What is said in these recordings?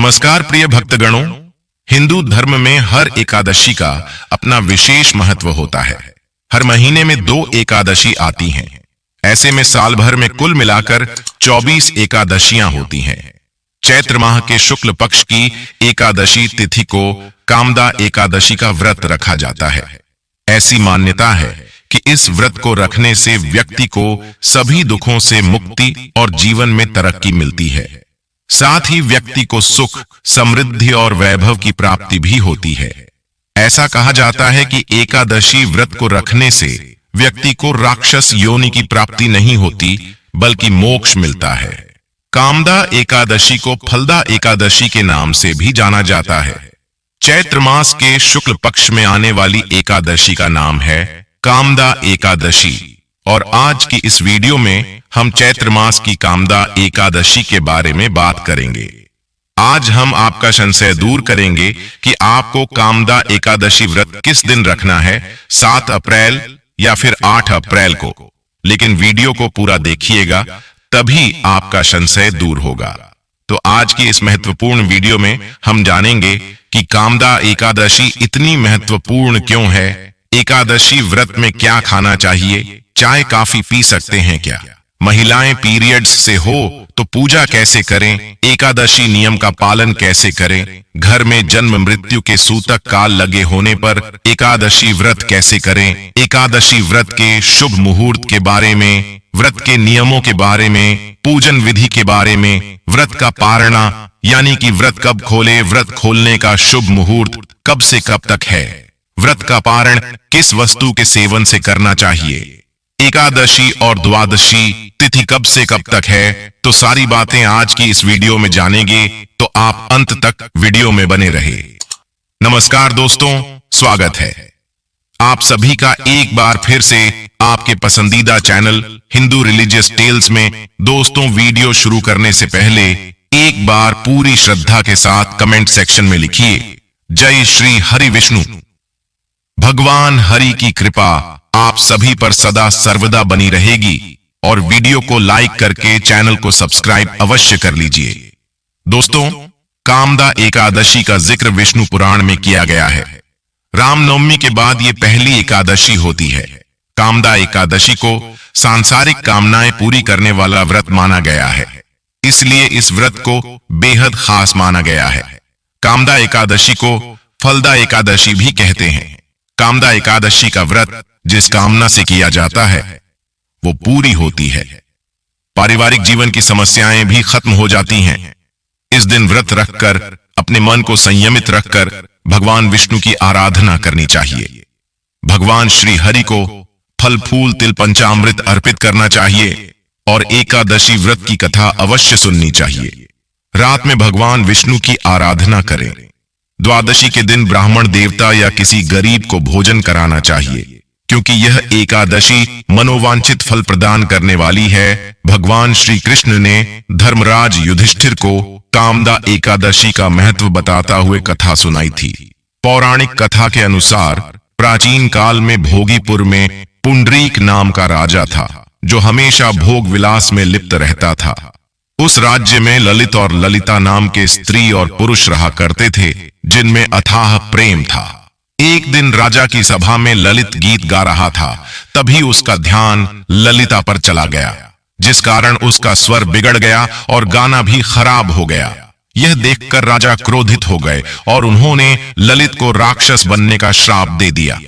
नमस्कार प्रिय भक्तगणों, हिंदू धर्म में हर एकादशी का अपना विशेष महत्व होता है। हर महीने में 2 एकादशी आती हैं। ऐसे में साल भर में कुल मिलाकर 24 एकादशियां होती हैं। चैत्र माह के शुक्ल पक्ष की एकादशी तिथि को कामदा एकादशी का व्रत रखा जाता है। ऐसी मान्यता है कि इस व्रत को रखने से व्यक्ति को सभी दुखों से मुक्ति और जीवन में तरक्की मिलती है। साथ ही व्यक्ति को सुख, समृद्धि और वैभव की प्राप्ति भी होती है। ऐसा कहा जाता है कि एकादशी व्रत को रखने से व्यक्ति को राक्षस योनि की प्राप्ति नहीं होती, बल्कि मोक्ष मिलता है। कामदा एकादशी को फलदा एकादशी के नाम से भी जाना जाता है। चैत्र मास के शुक्ल पक्ष में आने वाली एकादशी का नाम है कामदा एकादशी। और आज की इस वीडियो में हम चैत्र मास की कामदा एकादशी के बारे में बात करेंगे। आज हम आपका संशय दूर करेंगे कि आपको कामदा एकादशी व्रत किस दिन रखना है, 7 अप्रैल या फिर 8 अप्रैल को। लेकिन वीडियो को पूरा देखिएगा, तभी आपका संशय दूर होगा। तो आज की इस महत्वपूर्ण वीडियो में हम जानेंगे कि कामदा एकादशी इतनी महत्वपूर्ण क्यों है, एकादशी व्रत में क्या खाना चाहिए, चाय काफी पी सकते हैं क्या, महिलाएं पीरियड्स से हो तो पूजा कैसे करें, एकादशी नियम का पालन कैसे करें, घर में जन्म मृत्यु के सूतक काल लगे होने पर एकादशी व्रत कैसे करें, एकादशी व्रत के शुभ मुहूर्त के बारे में, व्रत के नियमों के बारे में, पूजन विधि के बारे में, व्रत का पारणा यानी कि व्रत कब खोले, व्रत खोलने का शुभ मुहूर्त कब से कब तक है, व्रत का पारण किस वस्तु के सेवन से करना चाहिए, एकादशी और द्वादशी तिथि कब से कब तक है। तो सारी बातें आज की इस वीडियो में जानेंगे, तो आप अंत तक वीडियो में बने रहे। नमस्कार दोस्तों, स्वागत है आप सभी का एक बार फिर से आपके पसंदीदा चैनल हिंदू रिलीजियस टेल्स में। दोस्तों, वीडियो शुरू करने से पहले एक बार पूरी श्रद्धा के साथ कमेंट सेक्शन में लिखिए, जय श्री हरि विष्णु। भगवान हरि की कृपा आप सभी पर सदा सर्वदा बनी रहेगी और वीडियो को लाइक करके चैनल को सब्सक्राइब अवश्य कर लीजिए। दोस्तों, कामदा एकादशी का जिक्र विष्णु पुराण में किया गया है। रामनवमी के बाद ये पहली एकादशी होती है। कामदा एकादशी को सांसारिक कामनाएं पूरी करने वाला व्रत माना गया है, इसलिए इस व्रत को बेहद खास माना गया है। कामदा एकादशी को फलदा एकादशी भी कहते हैं। कामदा एकादशी का व्रत जिस कामना से किया जाता है वो पूरी होती है। पारिवारिक जीवन की समस्याएं भी खत्म हो जाती हैं। इस दिन व्रत रखकर अपने मन को संयमित रखकर भगवान विष्णु की आराधना करनी चाहिए। भगवान श्री हरि को फल फूल तिल पंचामृत अर्पित करना चाहिए और एकादशी व्रत की कथा अवश्य सुननी चाहिए। रात में भगवान विष्णु की आराधना करें। द्वादशी के दिन ब्राह्मण देवता या किसी गरीब को भोजन कराना चाहिए, क्योंकि यह एकादशी मनोवांछित फल प्रदान करने वाली है। भगवान श्री कृष्ण ने धर्मराज युधिष्ठिर को कामदा एकादशी का महत्व बताता हुए कथा सुनाई थी। पौराणिक कथा के अनुसार प्राचीन काल में भोगीपुर में पुंडरीक नाम का राजा था, जो हमेशा भोग विलास में लिप्त रहता था। उस राज्य में ललित और ललिता नाम के स्त्री और पुरुष रहा करते थे, जिनमें अथाह प्रेम था। एक दिन राजा की सभा में ललित गीत गा रहा था, तभी उसका ध्यान ललिता पर चला गया, जिस कारण उसका स्वर बिगड़ गया और गाना भी खराब हो गया। यह देखकर राजा क्रोधित हो गए और उन्होंने ललित को राक्षस बनने का श्राप दे दिया।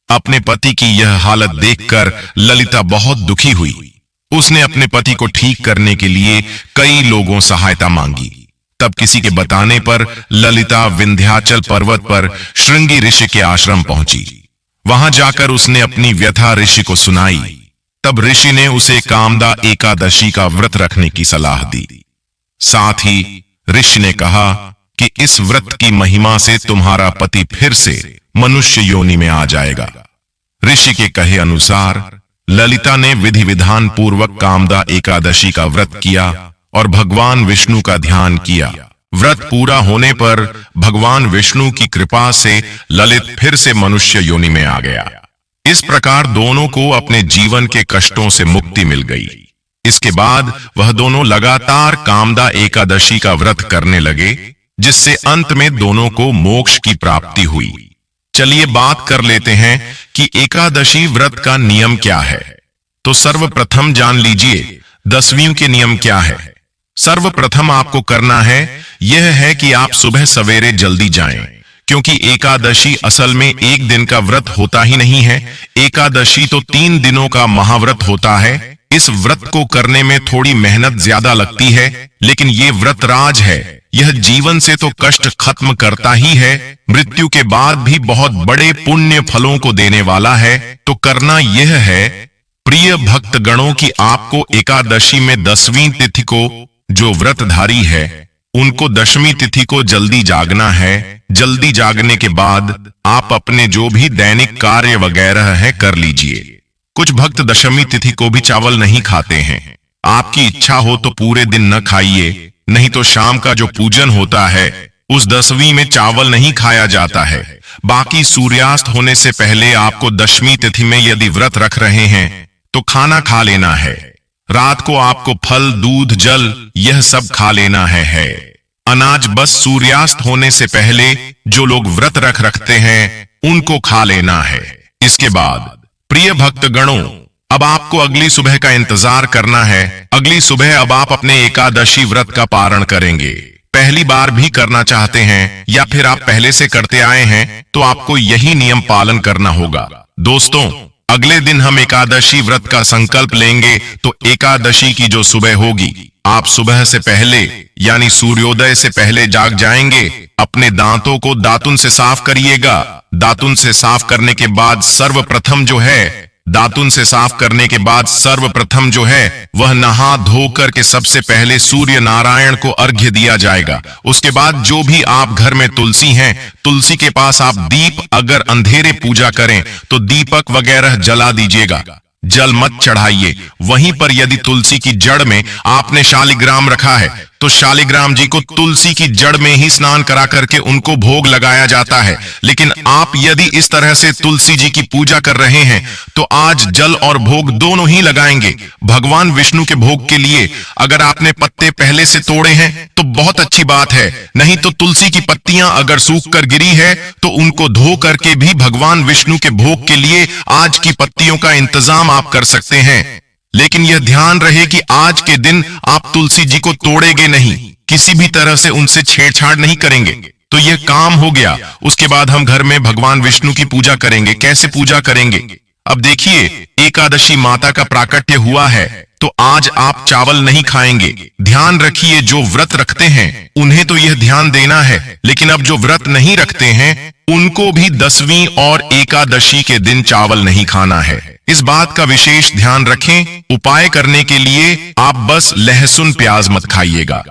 अपने पति की यह हालत देखकर ललिता बहुत दुखी हुई। उसने अपने पति को ठीक करने के लिए कई लोगों सहायता मांगी। तब किसी के बताने पर ललिता विंध्याचल पर्वत पर श्रृंगी ऋषि के आश्रम पहुंची। वहां जाकर उसने अपनी व्यथा ऋषि को सुनाई। तब ऋषि ने उसे कामदा एकादशी का व्रत रखने की सलाह दी। साथ ही ऋषि ने कहा कि इस व्रत की महिमा से तुम्हारा पति फिर से मनुष्य योनि में आ जाएगा। ऋषि के कहे अनुसार ललिता ने विधि विधान पूर्वक कामदा एकादशी का व्रत किया और भगवान विष्णु का ध्यान किया। व्रत पूरा होने पर भगवान विष्णु की कृपा से ललित फिर से मनुष्य योनि में आ गया। इस प्रकार दोनों को अपने जीवन के कष्टों से मुक्ति मिल गई। इसके बाद वह दोनों लगातार कामदा एकादशी का व्रत करने लगे। जिससे अंत में दोनों को मोक्ष की प्राप्ति हुई। चलिए बात कर लेते हैं कि एकादशी व्रत का नियम क्या है। तो सर्वप्रथम जान लीजिए 10वीं के नियम क्या है। सर्वप्रथम आपको करना है यह है कि आप सुबह सवेरे जल्दी जाएं, क्योंकि एकादशी असल में एक दिन का व्रत होता ही नहीं है। एकादशी तो 3 दिनों का महाव्रत होता है। इस व्रत को करने में थोड़ी मेहनत ज्यादा लगती है, लेकिन ये व्रत राज है। यह जीवन से तो कष्ट खत्म करता ही है, मृत्यु के बाद भी बहुत बड़े पुण्य फलों को देने वाला है। तो करना यह है, प्रिय भक्तगणों, की आपको एकादशी में 10वीं तिथि को जो व्रतधारी है उनको 10वीं तिथि को जल्दी जागना है। जल्दी जागने के बाद आप अपने जो भी दैनिक कार्य वगैरह है कर लीजिए। कुछ भक्त 10वीं तिथि को भी चावल नहीं खाते हैं। आपकी इच्छा हो तो पूरे दिन न खाइए, नहीं तो शाम का जो पूजन होता है उस 10वीं में चावल नहीं खाया जाता है। बाकी सूर्यास्त होने से पहले आपको 10वीं तिथि में यदि व्रत रख रहे हैं तो खाना खा लेना है। रात को आपको फल, दूध, जल यह सब खा लेना है। अनाज बस सूर्यास्त होने से पहले जो लोग व्रत रखते हैं उनको खा लेना है। इसके बाद प्रिय भक्तगणों, अब आपको अगली सुबह का इंतजार करना है। अगली सुबह अब आप अपने एकादशी व्रत का पारण करेंगे। पहली बार भी करना चाहते हैं या फिर आप पहले से करते आए हैं तो आपको यही नियम पालन करना होगा। दोस्तों, अगले दिन हम एकादशी व्रत का संकल्प लेंगे। तो एकादशी की जो सुबह होगी, आप सुबह से पहले यानी सूर्योदय से पहले जाग जाएंगे। अपने दांतों को दातुन से साफ करिएगा। दातुन से साफ करने के बाद सर्वप्रथम जो है वह नहा धोकर के सबसे पहले सूर्य नारायण को अर्घ्य दिया जाएगा। उसके बाद जो भी आप घर में तुलसी हैं, तुलसी के पास आप दीप, अगर अंधेरे पूजा करें तो दीपक वगैरह जला दीजिएगा। जल मत चढ़ाइए। वहीं पर यदि तुलसी की जड़ में आपने शालिग्राम रखा है तो शालिग्राम जी को तुलसी की जड़ में ही स्नान करा करके उनको भोग लगाया जाता है। लेकिन आप यदि इस तरह से तुलसी जी की पूजा कर रहे हैं तो आज जल और भोग दोनों ही लगाएंगे। भगवान विष्णु के भोग के लिए अगर आपने पत्ते पहले से तोड़े हैं तो बहुत अच्छी बात है, नहीं तो तुलसी की पत्तियां अगर सूख कर गिरी है तो उनको धो करके भी भगवान विष्णु के भोग के लिए आज की पत्तियों का इंतजाम आप कर सकते हैं। लेकिन यह ध्यान रहे कि आज के दिन आप तुलसी जी को तोड़ेंगे नहीं, किसी भी तरह से उनसे छेड़छाड़ नहीं करेंगे। तो यह काम हो गया। उसके बाद हम घर में भगवान विष्णु की पूजा करेंगे। कैसे पूजा करेंगे? अब देखिए, एकादशी माता का प्राकट्य हुआ है तो आज आप चावल नहीं खाएंगे। ध्यान रखिए, जो व्रत रखते हैं उन्हें तो यह ध्यान देना है, लेकिन अब जो व्रत नहीं रखते हैं उनको भी 10वीं और एकादशी के दिन चावल नहीं खाना है। इस बात का विशेष ध्यान रखें। उपाय करने के लिए आप बस लहसुन प्याज मत खाइएगा,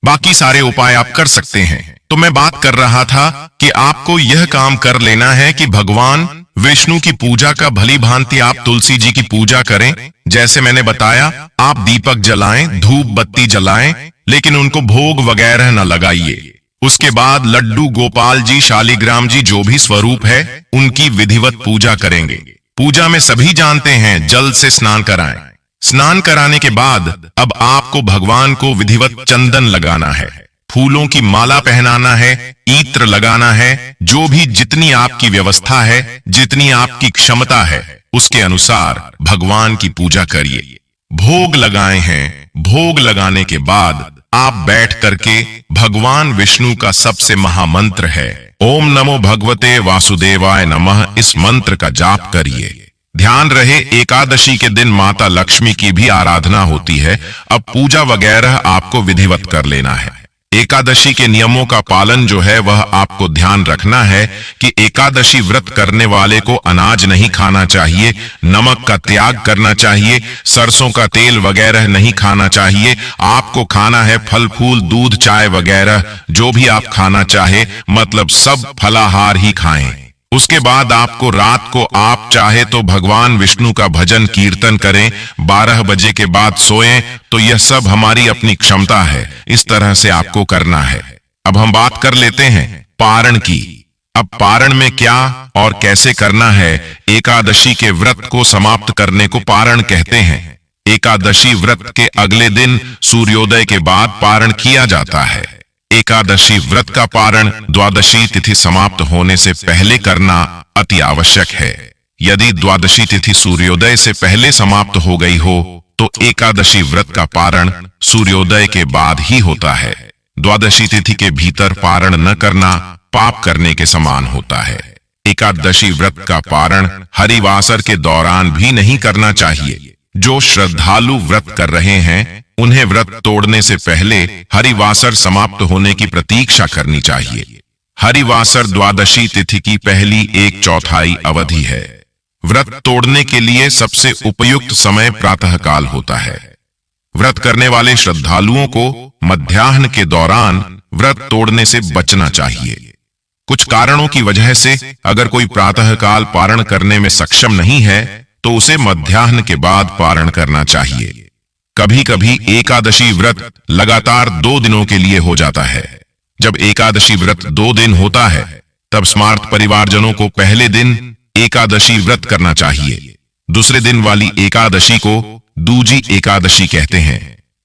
बाकी सारे उपाय आप कर सकते हैं। तो मैं बात कर रहा था कि आपको यह काम कर लेना है कि भगवान विष्णु की पूजा का भली भांति आप तुलसी जी की पूजा करें। जैसे मैंने बताया, आप दीपक जलाएं, धूप बत्ती जलाएं, लेकिन उनको भोग वगैरह न लगाइए। उसके बाद लड्डू गोपाल जी, शालिग्राम जी जो भी स्वरूप है उनकी विधिवत पूजा करेंगे। पूजा में सभी जानते हैं जल से स्नान कराएं। स्नान कराने के बाद अब आपको भगवान को विधिवत चंदन लगाना है, फूलों की माला पहनाना है, इत्र लगाना है। जो भी जितनी आपकी व्यवस्था है, जितनी आपकी क्षमता है, उसके अनुसार भगवान की पूजा करिए। भोग लगाए हैं। भोग लगाने के बाद आप बैठ करके भगवान विष्णु का सबसे महामंत्र है ओम नमो भगवते वासुदेवाय नमः, इस मंत्र का जाप करिए। ध्यान रहे, एकादशी के दिन माता लक्ष्मी की भी आराधना होती है। अब पूजा वगैरह आपको विधिवत कर लेना है। एकादशी के नियमों का पालन जो है वह आपको ध्यान रखना है कि एकादशी व्रत करने वाले को अनाज नहीं खाना चाहिए, नमक का त्याग करना चाहिए, सरसों का तेल वगैरह नहीं खाना चाहिए। आपको खाना है फल फूल, दूध, चाय वगैरह जो भी आप खाना चाहे, मतलब सब फलाहार ही खाएं। उसके बाद आपको रात को आप चाहे तो भगवान विष्णु का भजन कीर्तन करें। 12 बजे के बाद सोएं। तो यह सब हमारी अपनी क्षमता है, इस तरह से आपको करना है। अब हम बात कर लेते हैं पारण की। अब पारण में क्या और कैसे करना है? एकादशी के व्रत को समाप्त करने को पारण कहते हैं। एकादशी व्रत के अगले दिन सूर्योदय के बाद पारण किया जाता है। एकादशी व्रत का पारण द्वादशी तिथि समाप्त होने से पहले करना अति आवश्यक है। यदि द्वादशी तिथि सूर्योदय से पहले समाप्त हो गई हो तो एकादशी व्रत का पारण सूर्योदय के बाद ही होता है। द्वादशी तिथि के भीतर पारण न करना पाप करने के समान होता है। एकादशी व्रत का पारण हरिवासर के दौरान भी नहीं करना चाहिए। जो श्रद्धालु व्रत कर रहे हैं उन्हें व्रत तोड़ने से पहले हरिवासर समाप्त होने की प्रतीक्षा करनी चाहिए। हरिवासर द्वादशी तिथि की पहली 1/4 अवधि है। व्रत तोड़ने के लिए सबसे उपयुक्त समय प्रातःकाल होता है। व्रत करने वाले श्रद्धालुओं को मध्याह्न के दौरान व्रत तोड़ने से बचना चाहिए। कुछ कारणों की वजह से अगर कोई प्रातःकाल पारण करने में सक्षम नहीं है तो उसे मध्याह्न के बाद पारण करना चाहिए। कभी कभी एकादशी व्रत लगातार 2 दिनों के लिए हो जाता है। जब एकादशी व्रत 2 दिन होता है तब स्मार्त परिवारजनों को पहले दिन एकादशी व्रत करना चाहिए। दूसरे दिन वाली एकादशी को दूजी एकादशी कहते हैं।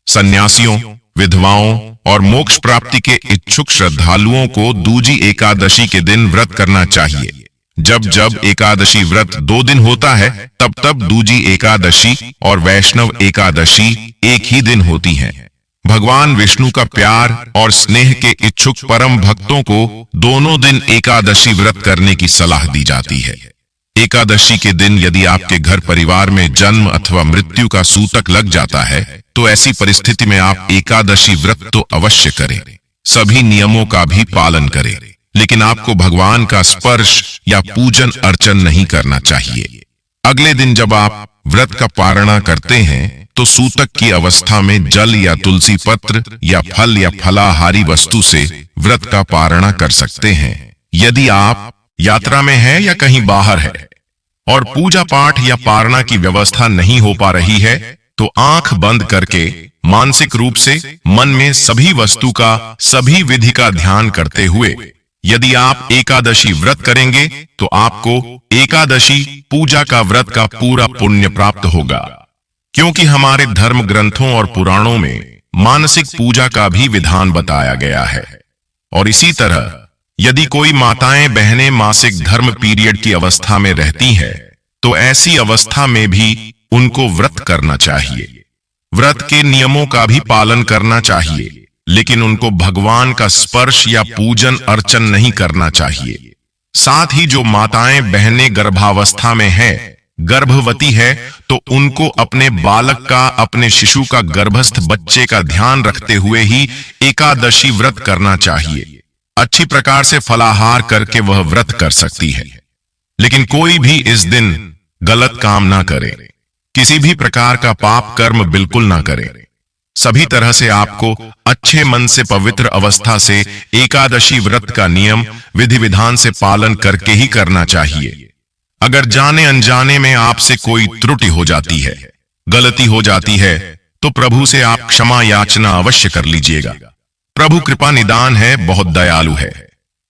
सन्यासियों, विधवाओं और मोक्ष प्राप्ति के इच्छुक श्रद्धालुओं को दूजी एकादशी के दिन व्रत करना चाहिए। जब जब एकादशी व्रत 2 दिन होता है तब तब दूजी एकादशी और वैष्णव एकादशी एक ही दिन होती हैं। भगवान विष्णु का प्यार और स्नेह के इच्छुक परम भक्तों को दोनों दिन एकादशी व्रत करने की सलाह दी जाती है। एकादशी के दिन यदि आपके घर परिवार में जन्म अथवा मृत्यु का सूतक लग जाता है तो ऐसी परिस्थिति में आप एकादशी व्रत तो अवश्य करें। सभी नियमों का भी पालन करें, लेकिन आपको भगवान का स्पर्श या पूजन अर्चन नहीं करना चाहिए। अगले दिन जब आप व्रत का पारणा करते हैं तो सूतक की अवस्था में जल या तुलसी पत्र या फल या फलाहारी वस्तु से व्रत का पारणा कर सकते हैं। यदि आप यात्रा में है या कहीं बाहर है और पूजा पाठ या पारणा की व्यवस्था नहीं हो पा रही है तो आंख बंद करके मानसिक रूप से मन में सभी वस्तु का, सभी विधि का ध्यान करते हुए यदि आप एकादशी व्रत करेंगे तो आपको एकादशी पूजा का व्रत का पूरा पुण्य प्राप्त होगा। क्योंकि हमारे धर्म ग्रंथों और पुराणों में मानसिक पूजा का भी विधान बताया गया है। और इसी तरह यदि कोई माताएं बहनें मासिक धर्म पीरियड की अवस्था में रहती हैं तो ऐसी अवस्था में भी उनको व्रत करना चाहिए। व्रत के नियमों का भी पालन करना चाहिए, लेकिन उनको भगवान का स्पर्श या पूजन अर्चन नहीं करना चाहिए। साथ ही जो माताएं बहनें गर्भावस्था में है, गर्भवती है, तो उनको अपने बालक का, अपने शिशु का, गर्भस्थ बच्चे का ध्यान रखते हुए ही एकादशी व्रत करना चाहिए। अच्छी प्रकार से फलाहार करके वह व्रत कर सकती है, लेकिन कोई भी इस दिन गलत काम ना करे। किसी भी प्रकार का पाप कर्म बिल्कुल ना करे। सभी तरह से आपको अच्छे मन से पवित्र अवस्था से एकादशी व्रत का नियम विधि विधान से पालन करके ही करना चाहिए। अगर जाने अनजाने में आपसे कोई त्रुटि हो जाती है, गलती हो जाती है, तो प्रभु से आप क्षमा याचना अवश्य कर लीजिएगा। प्रभु कृपा निदान है, बहुत दयालु है,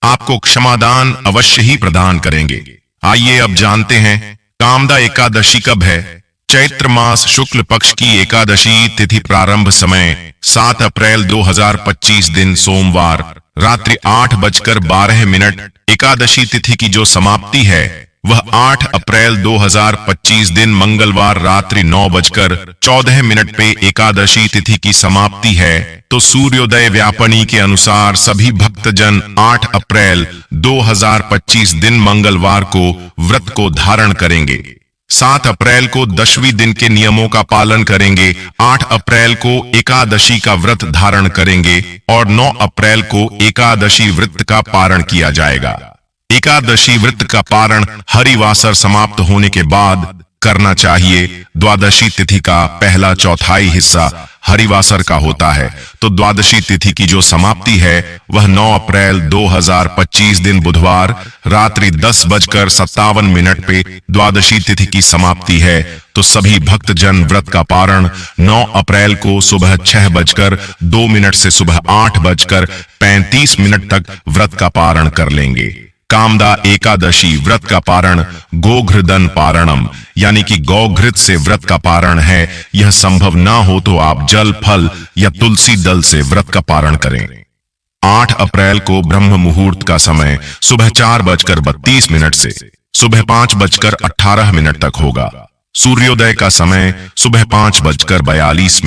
आपको क्षमादान अवश्य ही प्रदान करेंगे। आइए अब जानते हैं कामदा एकादशी कब है। चैत्र मास शुक्ल पक्ष की एकादशी तिथि प्रारंभ समय 7 अप्रैल 2025 दिन सोमवार रात्रि 8:12। एकादशी तिथि की जो समाप्ति है वह 8 अप्रैल 2025 दिन मंगलवार रात्रि 9:14 पे एकादशी तिथि की समाप्ति है। तो सूर्योदय व्यापनी के अनुसार सभी भक्तजन 8 अप्रैल 2025 दिन मंगलवार को व्रत को धारण करेंगे। 7 अप्रैल को 10वीं दिन के नियमों का पालन करेंगे। 8 अप्रैल को एकादशी का व्रत धारण करेंगे और 9 अप्रैल को एकादशी व्रत का पारण किया जाएगा। एकादशी व्रत का पारण हरिवासर समाप्त होने के बाद करना चाहिए। द्वादशी तिथि का पहला चौथाई हिस्सा हरिवासर का होता है, तो द्वादशी तिथि की जो समाप्ति है वह 9 अप्रैल 2025 दिन बुधवार रात्रि 10:57 पे द्वादशी तिथि की समाप्ति है। तो सभी भक्तजन व्रत का पारण 9 अप्रैल को सुबह 6:02 से सुबह 8:35 तक व्रत का पारण कर लेंगे। कामदा एकादशी व्रत का पारण गोघृदन पारणम यानी कि गौघृत से व्रत का पारण है। यह संभव ना हो तो आप जल, फल या तुलसी दल से व्रत का पारण करें। 8 अप्रैल को ब्रह्म मुहूर्त का समय सुबह 4:32 से सुबह 5:18 तक होगा। सूर्योदय का समय सुबह 5:42।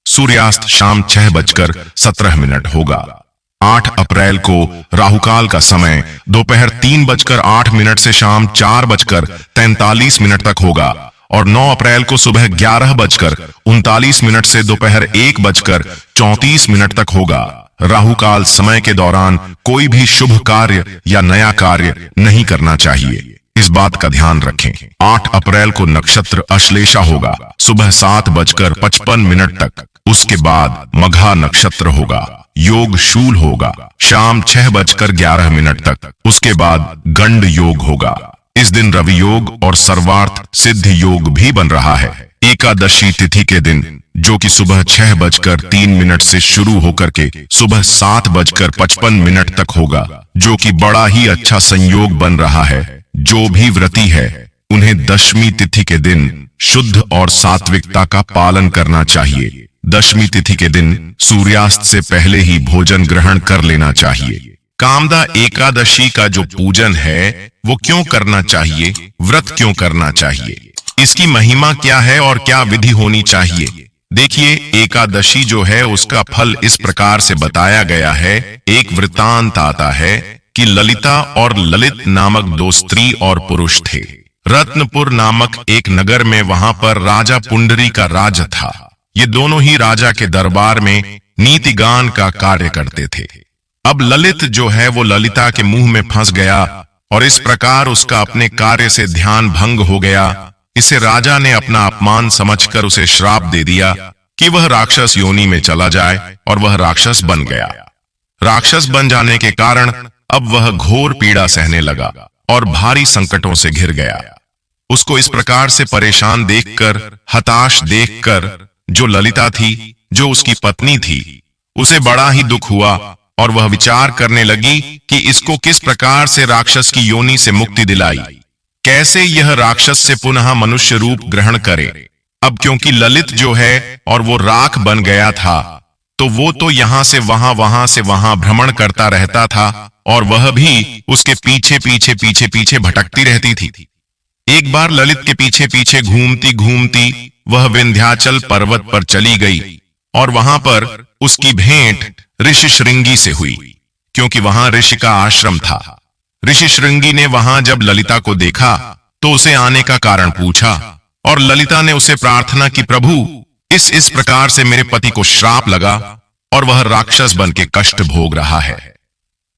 सूर्यास्त शाम 6:17 होगा। 8 अप्रैल को राहुकाल का समय दोपहर 3:08 से शाम 4:43 तक होगा और 9 अप्रैल को सुबह 11:39 से दोपहर 1:34 तक होगा। राहुकाल समय के दौरान कोई भी शुभ कार्य या नया कार्य नहीं करना चाहिए, इस बात का ध्यान रखें। 8 अप्रैल को नक्षत्र अश्लेषा होगा सुबह 7:55 तक। उसके बाद मघा नक्षत्र होगा। योग शूल होगा शाम 6:11 तक। उसके बाद गंड योग होगा। इस दिन रवि योग और सर्वार्थ सिद्ध योग भी बन रहा है। एकादशी तिथि के दिन, जो कि सुबह 6:03 से शुरू होकर के सुबह 7:55 तक होगा, जो कि बड़ा ही अच्छा संयोग बन रहा है। जो भी व्रती है उन्हें दशमी तिथि के दिन शुद्ध और सात्विकता का पालन करना चाहिए। दशमी तिथि के दिन सूर्यास्त से पहले ही भोजन ग्रहण कर लेना चाहिए। कामदा एकादशी का जो पूजन है वो क्यों करना चाहिए, व्रत क्यों करना चाहिए, इसकी महिमा क्या है और क्या विधि होनी चाहिए? देखिए, एकादशी जो है उसका फल इस प्रकार से बताया गया है। एक वृतांत आता है कि ललिता और ललित नामक 2 स्त्री और पुरुष थे। रत्नपुर नामक एक नगर में वहां पर राजा पुंडरी का राज था। ये दोनों ही राजा के दरबार में नीति गान का कार्य करते थे। अब ललित जो है वो ललिता के मुंह में फंस गया और इस प्रकार उसका अपने कार्य से ध्यान भंग हो गया। इसे राजा ने अपना अपमान समझकर उसे श्राप दे दिया कि वह राक्षस योनि में चला जाए और वह राक्षस बन गया। राक्षस बन जाने के कारण अब वह घोर पीड़ा सहने लगा और भारी संकटों से घिर गया। उसको इस प्रकार से परेशान देखकर, हताश देखकर, जो ललिता थी, जो उसकी पत्नी थी, उसे बड़ा ही दुख हुआ और वह विचार करने लगी कि इसको किस प्रकार से राक्षस की योनि से मुक्ति दिलाई, कैसे यह राक्षस से पुनः मनुष्य रूप ग्रहण करे। अब क्योंकि ललित जो है और वो राख बन गया था, तो वो तो यहां से वहां, वहां से वहां भ्रमण करता रहता था और वह भी उसके पीछे पीछे पीछे पीछे भटकती रहती थी। एक बार ललित के पीछे पीछे घूमती घूमती वह विंध्याचल पर्वत पर चली गई और वहां पर उसकी भेंट ऋषि श्रृंगी से हुई, क्योंकि वहां ऋषि का आश्रम था। ऋषि श्रृंगी ने वहां जब ललिता को देखा तो उसे आने का कारण पूछा और ललिता ने उसे प्रार्थना की, प्रभु, इस प्रकार से मेरे पति को श्राप लगा और वह राक्षस बन के कष्ट भोग रहा है।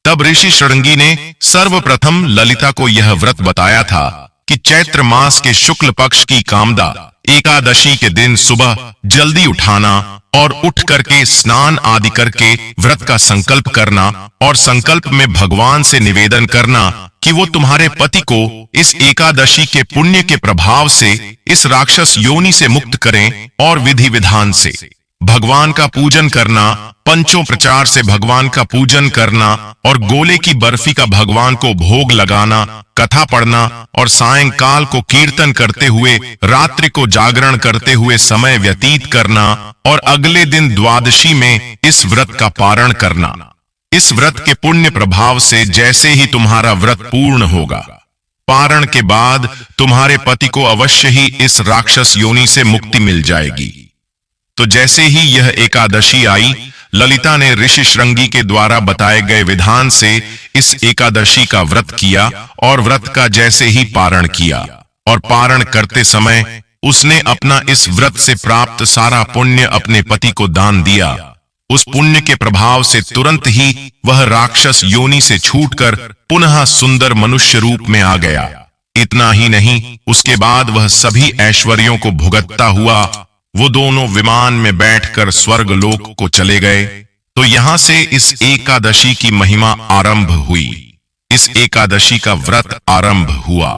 तब ऋषि श्रृंगी ने सर्वप्रथम ललिता को यह व्रत बताया था कि चैत्र मास के शुक्ल पक्ष की कामदा एकादशी के दिन सुबह जल्दी उठाना और उठ करके स्नान आदि करके व्रत का संकल्प करना और संकल्प में भगवान से निवेदन करना कि वो तुम्हारे पति को इस एकादशी के पुण्य के प्रभाव से इस राक्षस योनि से मुक्त करें और विधि विधान से भगवान का पूजन करना, पंचोपचार से भगवान का पूजन करना और गोले की बर्फी का भगवान को भोग लगाना, कथा पढ़ना और सायंकाल को कीर्तन करते हुए, रात्रि को जागरण करते हुए समय व्यतीत करना और अगले दिन द्वादशी में इस व्रत का पारण करना। इस व्रत के पुण्य प्रभाव से जैसे ही तुम्हारा व्रत पूर्ण होगा, पारण के बाद तुम्हारे पति को अवश्य ही इस राक्षस योनि से मुक्ति मिल जाएगी। तो जैसे ही यह एकादशी आई, ललिता ने ऋषि श्रृंगी के द्वारा बताए गए विधान से इस एकादशी का व्रत किया और व्रत का जैसे ही पारण किया और पारण करते समय उसने अपना इस व्रत से प्राप्त सारा पुण्य अपने पति को दान दिया। उस पुण्य के प्रभाव से तुरंत ही वह राक्षस योनि से छूटकर पुनः सुंदर मनुष्य रूप में आ गया। इतना ही नहीं, उसके बाद वह सभी ऐश्वर्यों को भुगतता हुआ वो दोनों विमान में बैठकर स्वर्ग लोक को चले गए। तो यहां से इस एकादशी की महिमा आरंभ हुई, इस एकादशी का व्रत आरंभ हुआ।